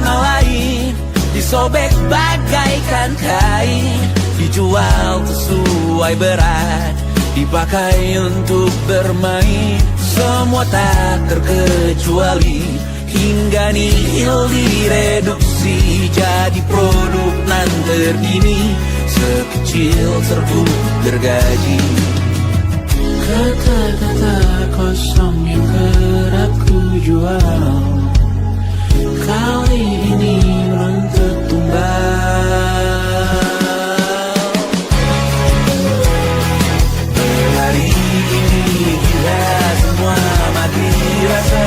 [SPEAKER 3] lain disobek bagaikan kain, dijual sesuai berat, dipakai untuk bermain. Semua tak terkecuali, hingga nihil direduksi jadi produk nan terkini, sekecil serbuk gergaji. Kata-kata kosong yang kerap ku jual, kali ini runtut tumbal. Hari ini kita semua mati rasa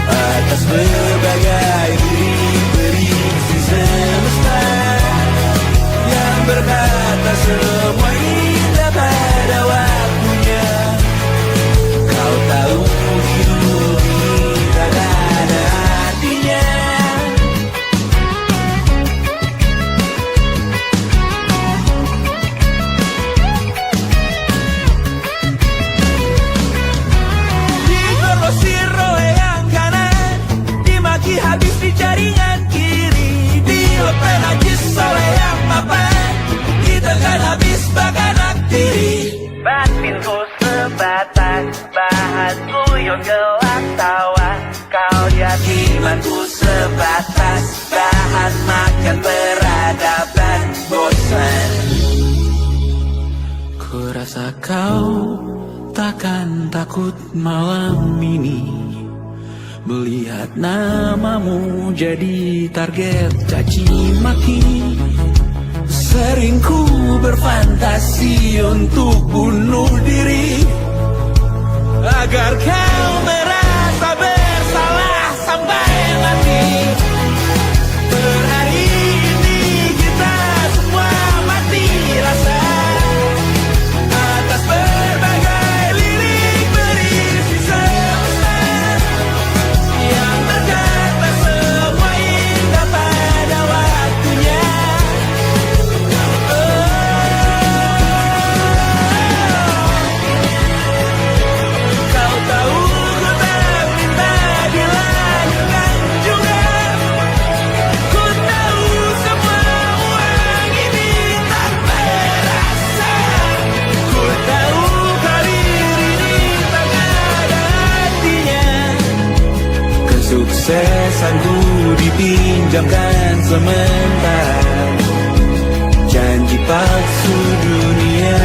[SPEAKER 3] atas berbagai beri-beri semesta yang berkata semua indah pada waktunya. Kau tahu hidup ini tak ada artinya. Digrosir oleh yang kanan, dimaki habis di jaringan kiri, dilepeh najis oleh yang mapan, ditekan habis bakanak diri. Batinku sebatas bahan guyon gelak tawa, kau yatimanku sebatas bahan makan peradaban bosan. Ku rasa kau takkan takut malam ini melihat namamu jadi target caci maki. Sering ku berfantasi untuk bunuh diri agar kau merasa bersalah sampai mati. Per hari ini kita semua mati rasa atas berbagai lirik berisi semesta yang berkata semua indah pada waktunya. Kau tahu ku tak minta dilanjutkan juga. Ku tahu semua uang ini tak berasa. Ku tahu karir ini tak ada artinya. Kesuksesanku dipinjamkan sementara, janji palsu dunia.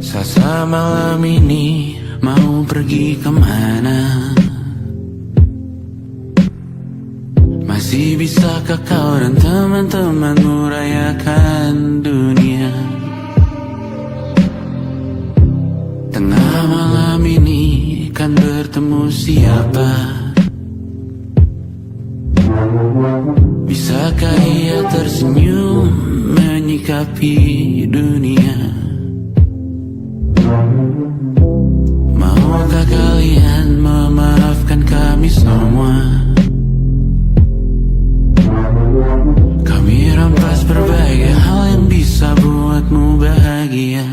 [SPEAKER 3] Sasa malam ini mau pergi kemana? Masih bisakah kau dan teman-temanmu rayakan dunia? Tengah malam ini kan bertemu siapa? Bisakah ia tersenyum menyikapi dunia? Maukah kalian memaafkan kami semua? Kami rampas berbagai hal yang bisa buatmu bahagia.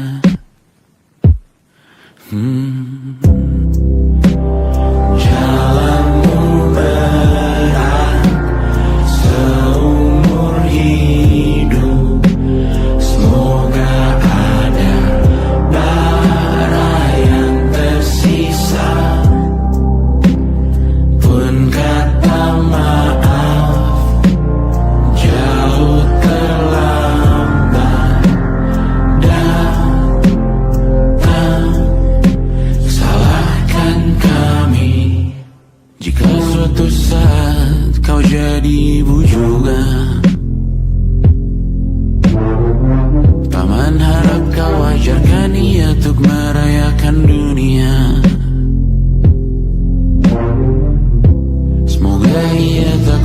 [SPEAKER 3] Jalanmu berat seumur hidup, semoga ada bara yang tersisa. Pun kata maaf jauh terlambat datang. Salahkan kami jika suatu saat kau jadi ibu juga. Paman harap kau ajarkan ia untuk merayakan dunia. Semoga ia tak